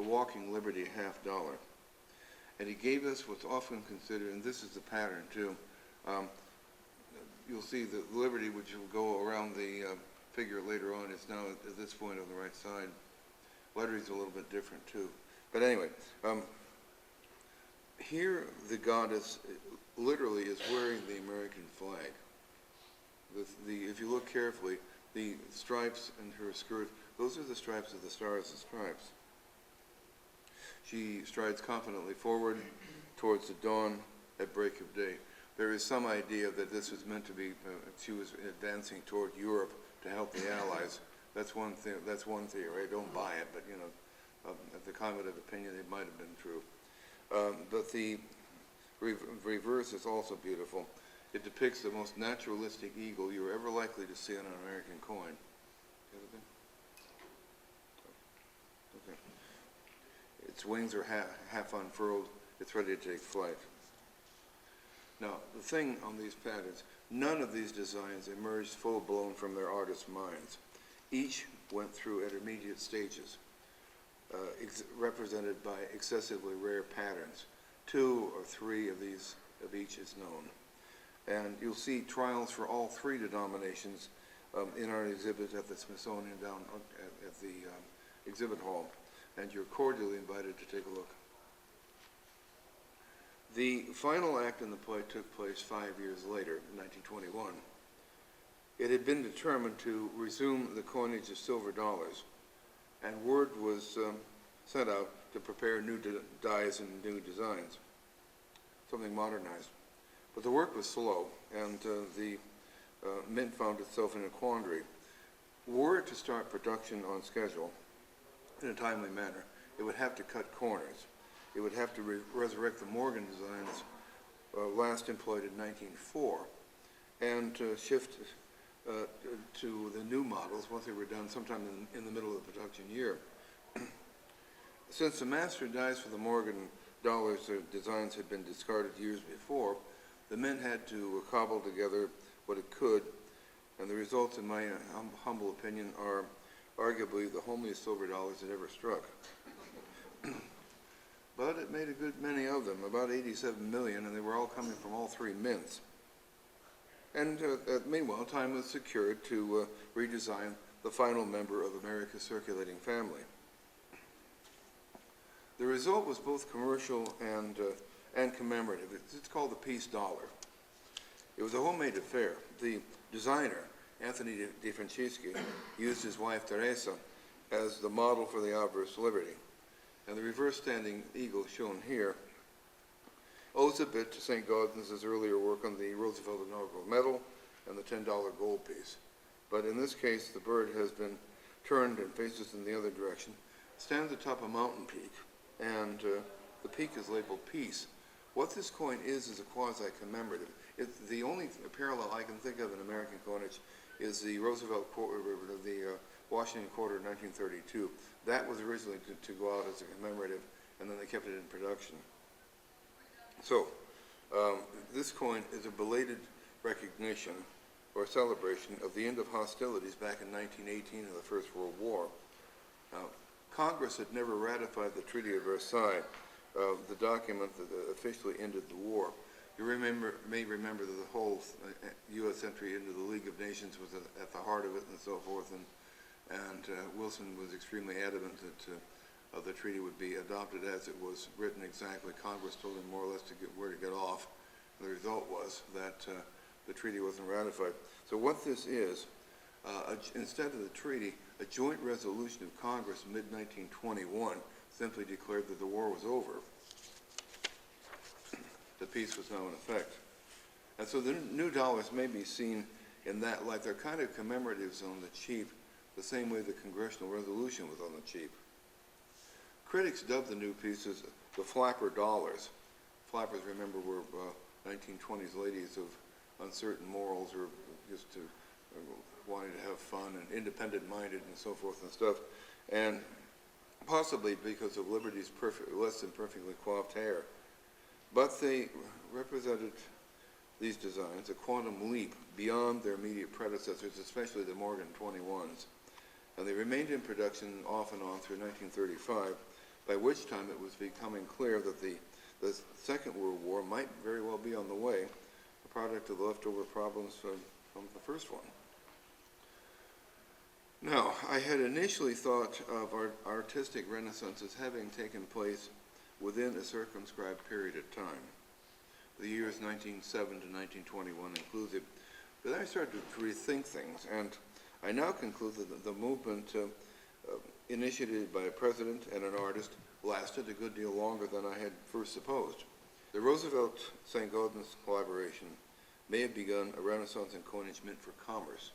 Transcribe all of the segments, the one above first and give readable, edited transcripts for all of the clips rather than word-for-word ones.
walking liberty $50. And he gave us what's often considered, and this is the pattern too, you'll see the liberty, which will go around the figure later on, is now at this point on the right side. Lettering's a little bit different too. But anyway, here the goddess literally is wearing the American flag. If you look carefully, the stripes in her skirt, those are the stripes of the Stars and Stripes. She strides confidently forward towards the dawn at break of day. There is some idea that this was meant to be, she was advancing toward Europe to help the Allies. That's one thing. That's one theory. I don't buy it, but you know, at the climate of opinion, it might have been true. But the reverse is also beautiful. It depicts the most naturalistic eagle you're ever likely to see on an American coin. Okay. Its wings are half unfurled. It's ready to take flight. Now, the thing on these patterns, none of these designs emerged full-blown from their artists' minds. Each went through intermediate stages, represented by excessively rare patterns. 2 or 3 of each is known. And you'll see trials for all 3 denominations in our exhibit at the Smithsonian down at the exhibit hall, and you're cordially invited to take a look. The final act in the play took place 5 years later, in 1921. It had been determined to resume the coinage of silver dollars, and word was sent out to prepare new dies and new designs, something modernized. But the work was slow, and the mint found itself in a quandary. Were it to start production on schedule in a timely manner, it would have to cut corners. It would have to resurrect the Morgan designs last employed in 1904 and shift to the new models once they were done sometime in the middle of the production year. Since the master dies for the Morgan dollars designs had been discarded years before, the mint had to cobble together what it could, and the results, in my humble opinion, are arguably the homeliest silver dollars that ever struck. But it made a good many of them, about 87 million, and they were all coming from all 3 mints. And meanwhile, time was secured to redesign the final member of America's circulating family. The result was both commercial and commemorative. It's called the peace dollar. It was a homemade affair. The designer, Anthony De Francisci, used his wife Teresa as the model for the obverse liberty. And the reverse standing eagle shown here owes a bit to saint-gaudens' earlier work on the Roosevelt inaugural medal and the $10 gold piece. But in this case, the bird has been turned and faces in the other direction, stands atop a mountain peak, and the peak is labeled peace. What this coin is a quasi-commemorative. The only parallel I can think of in American coinage is the Roosevelt the Washington Quarter of 1932. That was originally to go out as a commemorative, and then they kept it in production. So, this coin is a belated recognition or celebration of the end of hostilities back in 1918 in the First World War. Now, Congress had never ratified the Treaty of Versailles, the document that officially ended the war. You may remember that the whole U.S. entry into the League of Nations was at the heart of it and so forth, and Wilson was extremely adamant that the treaty would be adopted as it was written exactly. Congress told him more or less where to get off. The result was that the treaty wasn't ratified. So what this is, instead of the treaty, a joint resolution of Congress in mid-1921 simply declared that the war was over. The peace was now in effect. And so the new dollars may be seen in that light. They're kind of commemoratives on the cheap, the same way the congressional resolution was on the cheap. Critics dubbed the new pieces the flapper dollars. Flappers, remember, were 1920s ladies of uncertain morals or just wanting to have fun and independent-minded and so forth and stuff. And possibly because of Liberty's less than perfectly coiffed hair. But they represented these designs a quantum leap beyond their immediate predecessors, especially the Morgan 21s. And they remained in production off and on through 1935, by which time it was becoming clear that the Second World War might very well be on the way, a product of the leftover problems from the first one. Now, I had initially thought of our artistic renaissance as having taken place within a circumscribed period of time, the years 1907 to 1921 inclusive. But then I started to rethink things, and I now conclude that the movement initiated by a president and an artist lasted a good deal longer than I had first supposed. The Roosevelt-saint-gaudens collaboration may have begun a renaissance in coinage meant for commerce,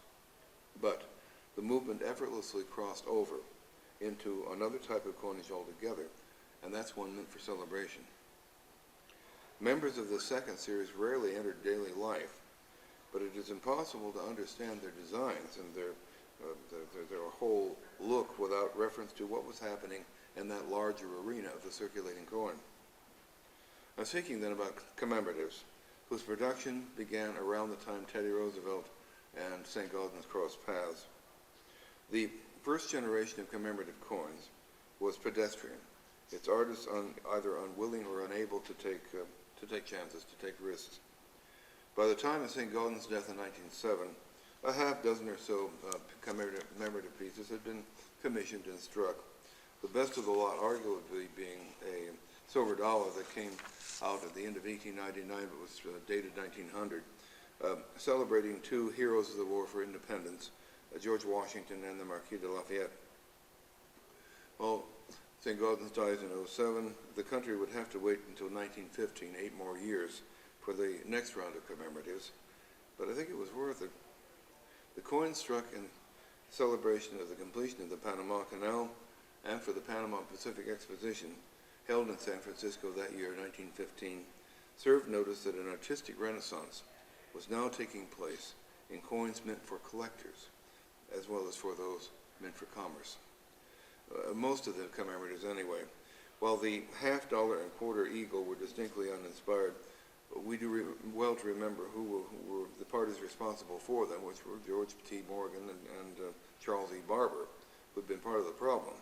but the movement effortlessly crossed over into another type of coinage altogether, and that's one meant for celebration. Members of the second series rarely entered daily life, but it is impossible to understand their designs and their whole look without reference to what was happening in that larger arena of the circulating coin. I'm speaking then about commemoratives, whose production began around the time Teddy Roosevelt and St. Gaudens crossed paths. The first generation of commemorative coins was pedestrian. Its artists either unwilling or unable to take chances, to take risks. By the time of St. Gaudens' death in 1907, a half dozen or so commemorative pieces had been commissioned and struck. The best of the lot arguably being a silver dollar that came out at the end of 1899 but was dated 1900, celebrating two heroes of the war for independence, George Washington and the Marquis de Lafayette. Well, St. Gaudens dies in 2007. The country would have to wait until 1915, 8 more years, for the next round of commemoratives, but I think it was worth it. The coin struck in celebration of the completion of the Panama Canal and for the Panama Pacific Exposition, held in San Francisco that year, 1915, served notice that an artistic renaissance was now taking place in coins meant for collectors, as well as for those meant for commerce. Most of the commemoratives anyway. While the half dollar and quarter eagle were distinctly uninspired, we do well to remember who were the parties responsible for them, which were George T. Morgan and Charles E. Barber, who had been part of the problem.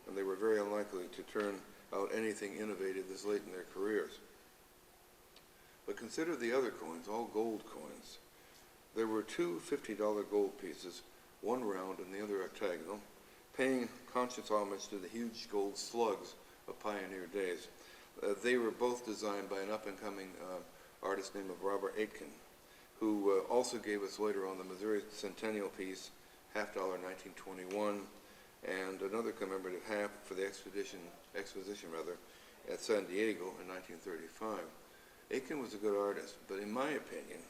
And they were very unlikely to turn out anything innovative this late in their careers. But consider the other coins, all gold coins. There were two $50 gold pieces, one round and the other octagonal, paying conscious homage to the huge gold slugs of pioneer days. They were both designed by an up-and-coming artist named Robert Aitken, who also gave us later on the Missouri Centennial piece, half dollar 1921, and another commemorative half for the exposition at San Diego in 1935. Aitken was a good artist, but in my opinion,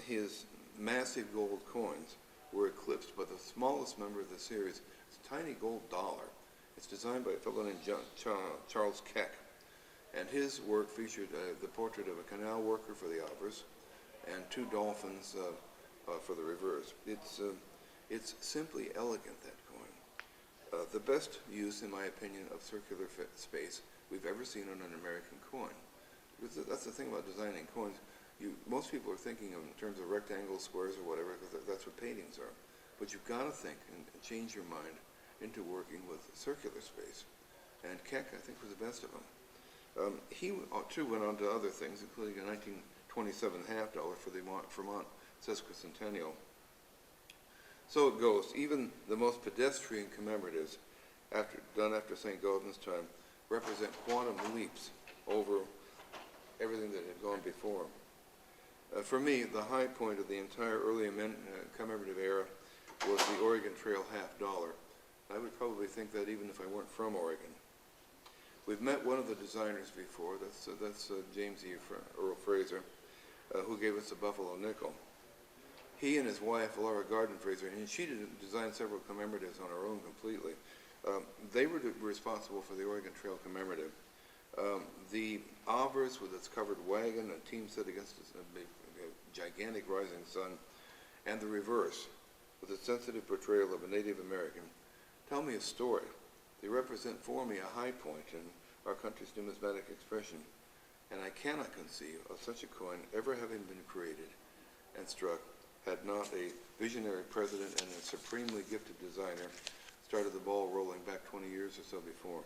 his massive gold coins were eclipsed by the smallest member of the series. It's a tiny gold dollar. It's designed by a fellow named Charles Keck, and his work featured the portrait of a canal worker for the obverse and two dolphins for the reverse. It's simply elegant, that coin. The best use, in my opinion, of circular space we've ever seen on an American coin. That's the thing about designing coins. Most people are thinking of in terms of rectangles, squares, or whatever, because that's what paintings are. But you've got to think and change your mind into working with circular space. And Keck, I think, was the best of them. He, too, went on to other things, including a 1927 half dollar for the Vermont sesquicentennial. So it goes. Even the most pedestrian commemoratives done after St. Gaudens' time represent quantum leaps over everything that had gone before. For me, the high point of the entire early commemorative era was the Oregon Trail half dollar. I would probably think that even if I weren't from Oregon. We've met one of the designers before. That's James E. Earl Fraser, who gave us the Buffalo nickel. He and his wife, Laura Garden Fraser, and she designed several commemoratives on her own completely. They were responsible for the Oregon Trail commemorative. The obverse with its covered wagon, a team set against a gigantic rising sun, and the reverse with its sensitive portrayal of a Native American, tell me a story. They represent for me a high point in our country's numismatic expression, and I cannot conceive of such a coin ever having been created and struck had not a visionary president and a supremely gifted designer started the ball rolling back 20 years or so before.